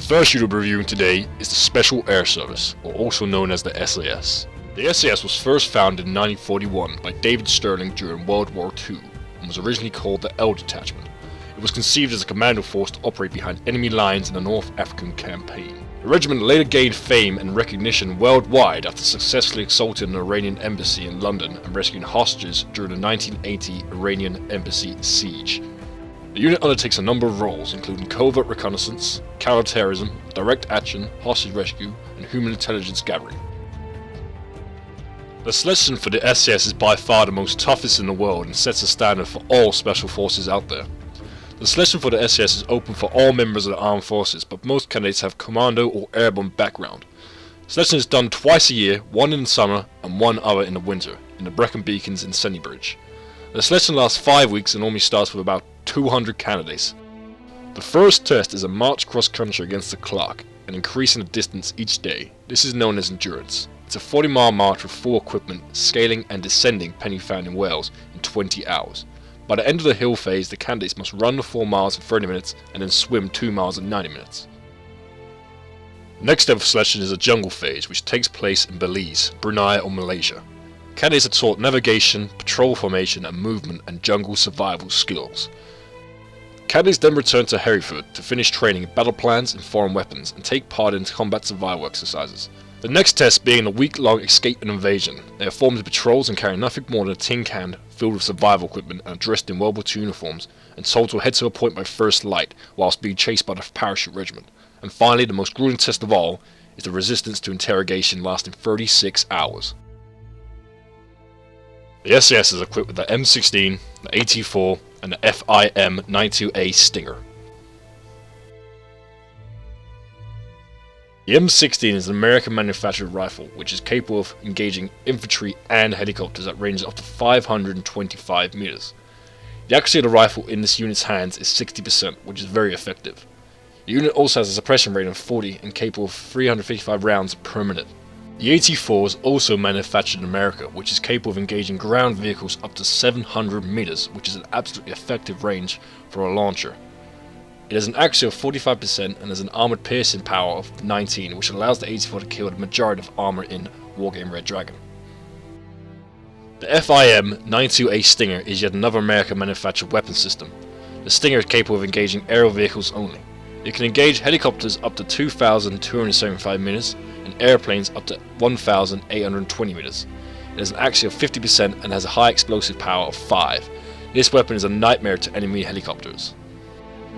first unit we're reviewing today is the Special Air Service, or also known as the SAS. The SAS was first founded in 1941 by David Stirling during World War II and was originally called the L Detachment. It was conceived as a commando force to operate behind enemy lines in the North African campaign. The regiment later gained fame and recognition worldwide after successfully assaulting an Iranian embassy in London and rescuing hostages during the 1980 Iranian embassy siege. The unit undertakes a number of roles, including covert reconnaissance, counterterrorism, direct action, hostage rescue, and human intelligence gathering. The selection for the SAS is by far the most toughest in the world and sets a standard for all special forces out there. The selection for the SAS is open for all members of the armed forces, but most candidates have commando or airborne background. Selection is done twice a year, one in the summer and one other in the winter, in the Brecon Beacons in Sennybridge. The selection lasts 5 weeks and normally starts with about 200 candidates. The first test is a march cross country against the clock and increasing the distance each day. This is known as endurance. It's a 40-mile march with full equipment, scaling and descending penny found in Wales in 20 hours. By the end of the hill phase, the candidates must run the 4 miles in 30 minutes and then swim 2 miles in 90 minutes. Next step of selection is a jungle phase, which takes place in Belize, Brunei or Malaysia. Candidates are taught navigation, patrol formation and movement and jungle survival skills. Candidates then return to Hereford to finish training in battle plans and foreign weapons and take part in combat survival exercises. The next test being a week-long escape and invasion. They are formed in patrols and carry nothing more than a tin can filled with survival equipment and are dressed in World War II uniforms and told to head to a point by first light whilst being chased by the parachute regiment. And finally, the most grueling test of all is the resistance to interrogation lasting 36 hours. The SAS is equipped with the M16, the AT4 and the FIM-92A Stinger. The M16 is an American manufactured rifle which is capable of engaging infantry and helicopters at ranges up to 525 meters. The accuracy of the rifle in this unit's hands is 60%, which is very effective. The unit also has a suppression rate of 40 and capable of 355 rounds per minute. The AT4 is also manufactured in America, which is capable of engaging ground vehicles up to 700 meters, which is an absolutely effective range for a launcher. It has an accuracy of 45% and has an armored piercing power of 19, which allows the AT4 to kill the majority of armor in Wargame Red Dragon. The FIM-92A Stinger is yet another American manufactured weapon system. The Stinger is capable of engaging aerial vehicles only. It can engage helicopters up to 2,275 meters and airplanes up to 1,820 meters. It has an accuracy of 50% and has a high explosive power of 5. This weapon is a nightmare to enemy helicopters.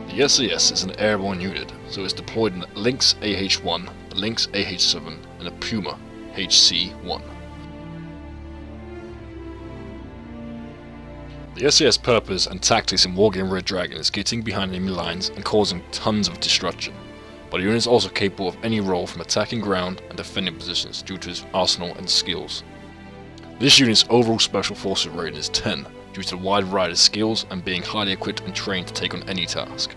The SAS is an airborne unit, so it's deployed in the Lynx AH-1, the Lynx AH-7 and the Puma HC-1. The SAS purpose and tactics in Wargame Red Dragon is getting behind enemy lines and causing tons of destruction, but the unit is also capable of any role from attacking ground and defending positions due to its arsenal and skills. This unit's overall special forces rating is 10, due to the wide variety of skills and being highly equipped and trained to take on any task.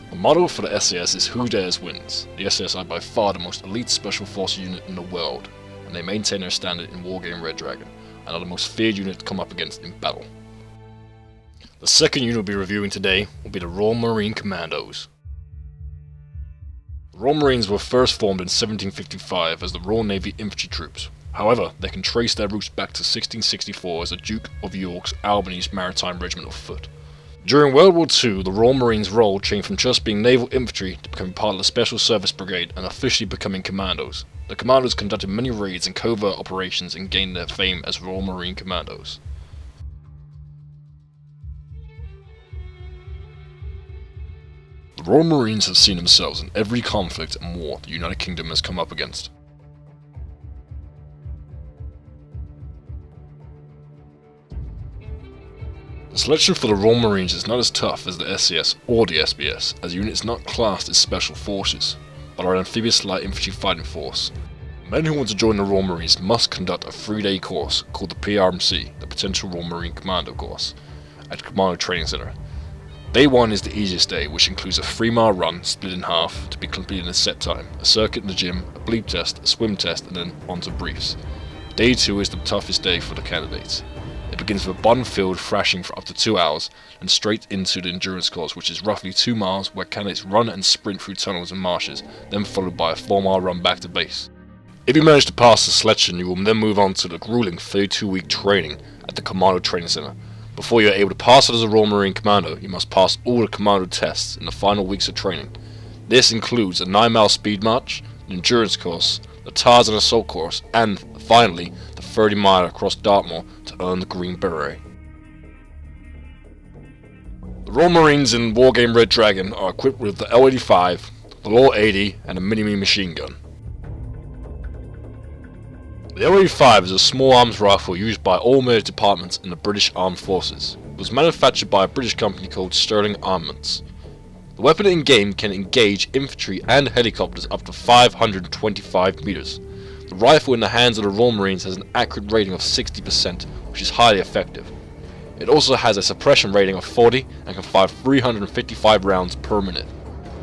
The motto for the SAS is "Who Dares Wins." The SAS are by far the most elite special forces unit in the world, and they maintain their standard in Wargame Red Dragon, and are the most feared unit to come up against in battle. The second unit we'll be reviewing today will be the Royal Marine Commandos. The Royal Marines were first formed in 1755 as the Royal Navy Infantry Troops. However, they can trace their roots back to 1664 as the Duke of York's Albany's Maritime Regiment of Foot. During World War II, the Royal Marines' role changed from just being naval infantry to becoming part of the Special Service Brigade and officially becoming commandos. The commandos conducted many raids and covert operations and gained their fame as Royal Marine Commandos. The Royal Marines have seen themselves in every conflict and war the United Kingdom has come up against. The selection for the Royal Marines is not as tough as the SAS or the SBS, as the unit is not classed as special forces, but are an amphibious light infantry fighting force. Men who want to join the Royal Marines must conduct a 3-day course called the PRMC, the Potential Royal Marine Commando course, at the Commando Training Center. Day 1 is the easiest day, which includes a 3-mile run split in half to be completed in a set time, a circuit in the gym, a bleep test, a swim test, and then on to briefs. Day 2 is the toughest day for the candidates. It begins with a bottom field thrashing for up to 2 hours, and straight into the endurance course, which is roughly 2 miles, where candidates run and sprint through tunnels and marshes, then followed by a 4-mile run back to base. If you manage to pass the selection, you will then move on to the grueling 32-week training at the Commando Training Center. Before you are able to pass it as a Royal Marine Commando, you must pass all the Commando tests in the final weeks of training. This includes a 9-mile speed march, an endurance course, the Tarzan Assault course, and finally the 30-mile across Dartmoor to earn the Green Beret. The Royal Marines in Wargame Red Dragon are equipped with the L85, the LAW 80, and a mini-me machine gun. The L85 is a small arms rifle used by all military departments in the British Armed Forces. It was manufactured by a British company called Sterling Armaments. The weapon in-game can engage infantry and helicopters up to 525 meters. The rifle in the hands of the Royal Marines has an accurate rating of 60%, which is highly effective. It also has a suppression rating of 40 and can fire 355 rounds per minute.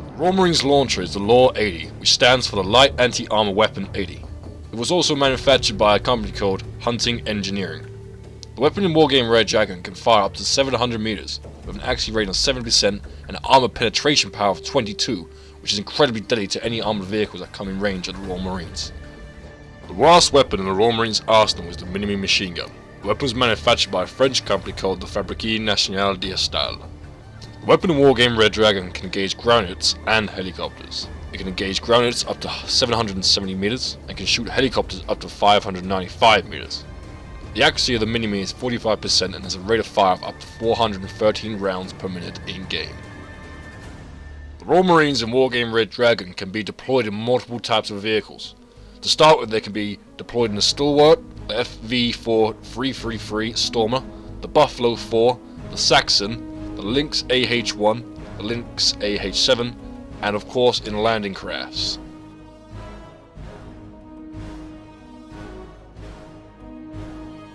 The Royal Marines launcher is the LAW 80, which stands for the Light Anti-Armor Weapon 80. It was also manufactured by a company called Hunting Engineering. The weapon in Wargame Red Dragon can fire up to 700 meters, with an accuracy rating of 70% and an armor penetration power of 22, which is incredibly deadly to any armored vehicles that come in range of the Royal Marines. The last weapon in the Royal Marines arsenal was the mini-me machine gun. The weapon was manufactured by a French company called the Fabrique Nationale d'Estal. The weapon in Wargame Red Dragon can engage ground units and helicopters. It can engage ground units up to 770 meters and can shoot helicopters up to 595 meters. The accuracy of the mini-me is 45% and has a rate of fire of up to 413 rounds per minute in-game. The Royal Marines in Wargame Red Dragon can be deployed in multiple types of vehicles. To start with, they can be deployed in the Stalwart, the FV-4333 Stormer, the Buffalo 4, the Saxon, the Lynx AH-1, the Lynx AH-7, and of course in landing crafts.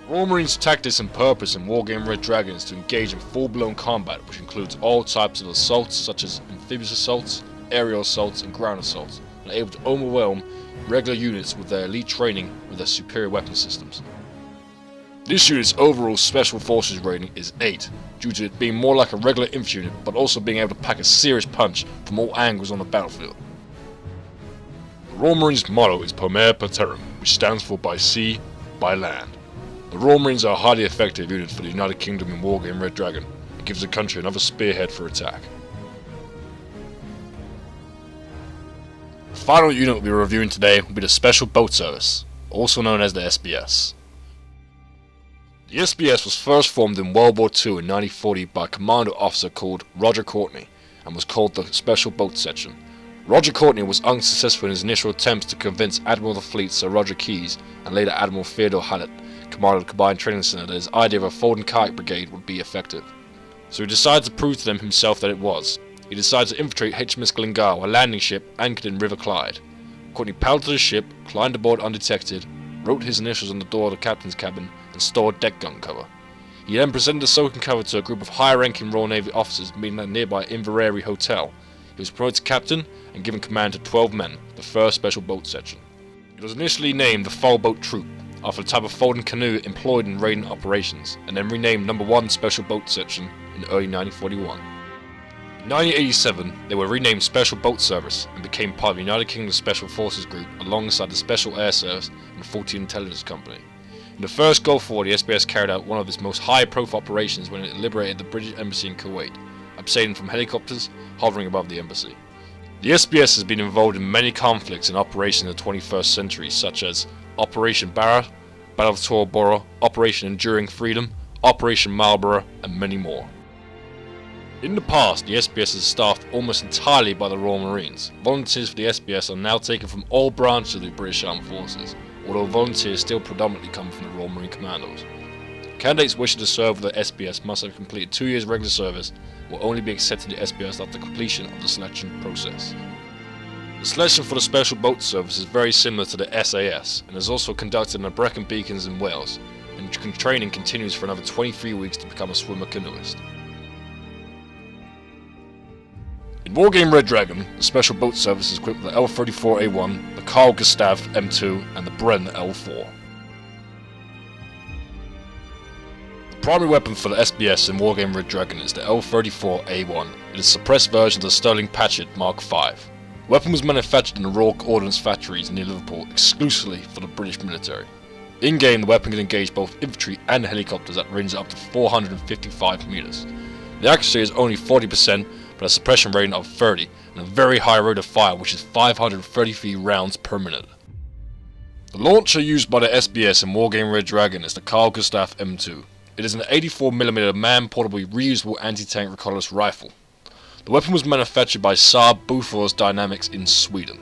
Royal Marines' tactics and purpose in Wargame Red Dragon is to engage in full-blown combat, which includes all types of assaults such as amphibious assaults, aerial assaults, and ground assaults, and are able to overwhelm regular units with their elite training with their superior weapon systems. This unit's overall Special Forces rating is 8, due to it being more like a regular infantry unit, but also being able to pack a serious punch from all angles on the battlefield. The Royal Marines' motto is Per Mare Per Terram, which stands for by sea, by land. The Royal Marines are a highly effective unit for the United Kingdom in Wargame Red Dragon. It gives the country another spearhead for attack. The final unit we'll be reviewing today will be the Special Boat Service, also known as the SBS. The SBS was first formed in World War II in 1940 by a commando officer called Roger Courtney and was called the Special Boat Section. Roger Courtney was unsuccessful in his initial attempts to convince Admiral of the Fleet Sir Roger Keyes and later Admiral Theodore Hallett, commander of the Combined Training Center, that his idea of a folding kayak brigade would be effective. So he decided to prove to them himself that it was. He decided to infiltrate HMS Glengyle, a landing ship anchored in River Clyde. Courtney paddled to the ship, climbed aboard undetected, wrote his initials on the door of the captain's cabin, and stored deck gun cover. He then presented the soaking cover to a group of high-ranking Royal Navy officers meeting at a nearby Inverary hotel. He was promoted to captain and given command to 12 men, the 1st Special Boat Section. It was initially named the Foul Boat Troop, after the type of folding canoe employed in raiding operations, and then renamed No. 1 Special Boat Section in early 1941. In 1987, they were renamed Special Boat Service and became part of the United Kingdom Special Forces Group alongside the Special Air Service and 14 Intelligence Company. In the first Gulf War, the SBS carried out one of its most high-profile operations when it liberated the British Embassy in Kuwait, abseiling from helicopters hovering above the embassy. The SBS has been involved in many conflicts and operations in the 21st century, such as Operation Barra, Battle of Tora Bora, Operation Enduring Freedom, Operation Marlborough, and many more. In the past, the SBS is staffed almost entirely by the Royal Marines. Volunteers for the SBS are now taken from all branches of the British Armed Forces, although volunteers still predominantly come from the Royal Marine Commandos. Candidates wishing to serve with the SBS must have completed 2 years regular service and will only be accepted to the SBS after completion of the selection process. The selection for the Special Boat Service is very similar to the SAS and is also conducted in the Brecon Beacons in Wales, and training continues for another 23 weeks to become a swimmer canoeist. In Wargame Red Dragon, the Special Boat Service is equipped with the L-34A1, the Carl Gustav M2, and the Brenner L4. primary weapon for the SBS in Wargame Red Dragon is the L34A1. It is a suppressed version of the Sterling Patchet Mark V. The weapon was manufactured in the Royal Ordnance factories near Liverpool exclusively for the British military. In-game, the weapon can engage both infantry and helicopters at ranges up to 455 meters. The accuracy is only 40%, but a suppression rating of 30, and a very high rate of fire, which is 533 rounds per minute. The launcher used by the SBS in Wargame Red Dragon is the Gustav M2. It is an 84mm man-portable reusable anti-tank recoilless rifle. The weapon was manufactured by Saab Bofors Dynamics in Sweden.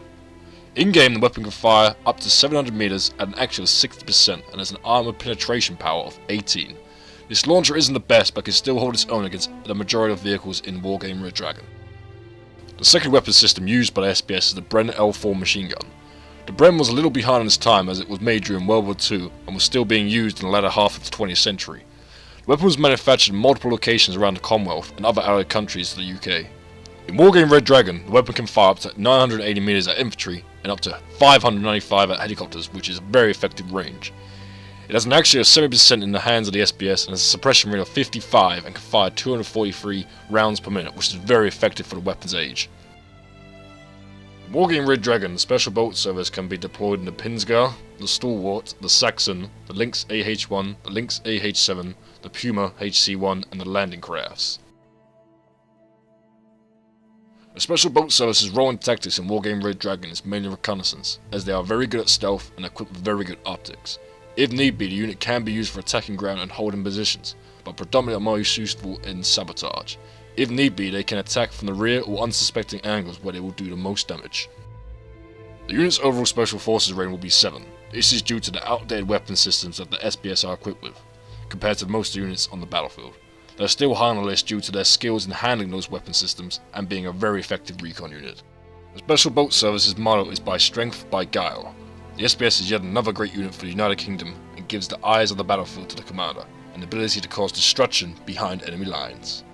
In-game, the weapon can fire up to 700 meters at an accuracy of 60% and has an armor penetration power of 18. This launcher isn't the best, but can still hold its own against the majority of vehicles in Wargame Red Dragon. The second weapon system used by the SBS is the Brenner L machine gun. The Bren was a little behind on its time as it was made during World War II and was still being used in the latter half of the 20th century. The weapon was manufactured in multiple locations around the Commonwealth and other allied countries to the UK. In Wargame Red Dragon, the weapon can fire up to 980 meters at infantry and up to 595 at helicopters, which is a very effective range. It has an accuracy of 70% in the hands of the SBS and has a suppression rate of 55 and can fire 243 rounds per minute, which is very effective for the weapon's age. In Wargame Red Dragon, the special boat service can be deployed in the Pinsgar, the Stalwart, the Saxon, the Lynx AH-1, the Lynx AH-7, the Puma HC-1 and the landing crafts. The special boat service's role in tactics in Wargame Red Dragon is mainly reconnaissance, as they are very good at stealth and equipped with very good optics. If need be, the unit can be used for attacking ground and holding positions, but predominantly are most useful in sabotage. If need be, they can attack from the rear or unsuspecting angles where they will do the most damage. The unit's overall special forces rating will be 7. This is due to the outdated weapon systems that the SBS are equipped with, compared to most units on the battlefield. They are still high on the list due to their skills in handling those weapon systems and being a very effective recon unit. The Special Boat Service's motto is by strength, by guile. The SBS is yet another great unit for the United Kingdom and gives the eyes of the battlefield to the commander, and the ability to cause destruction behind enemy lines.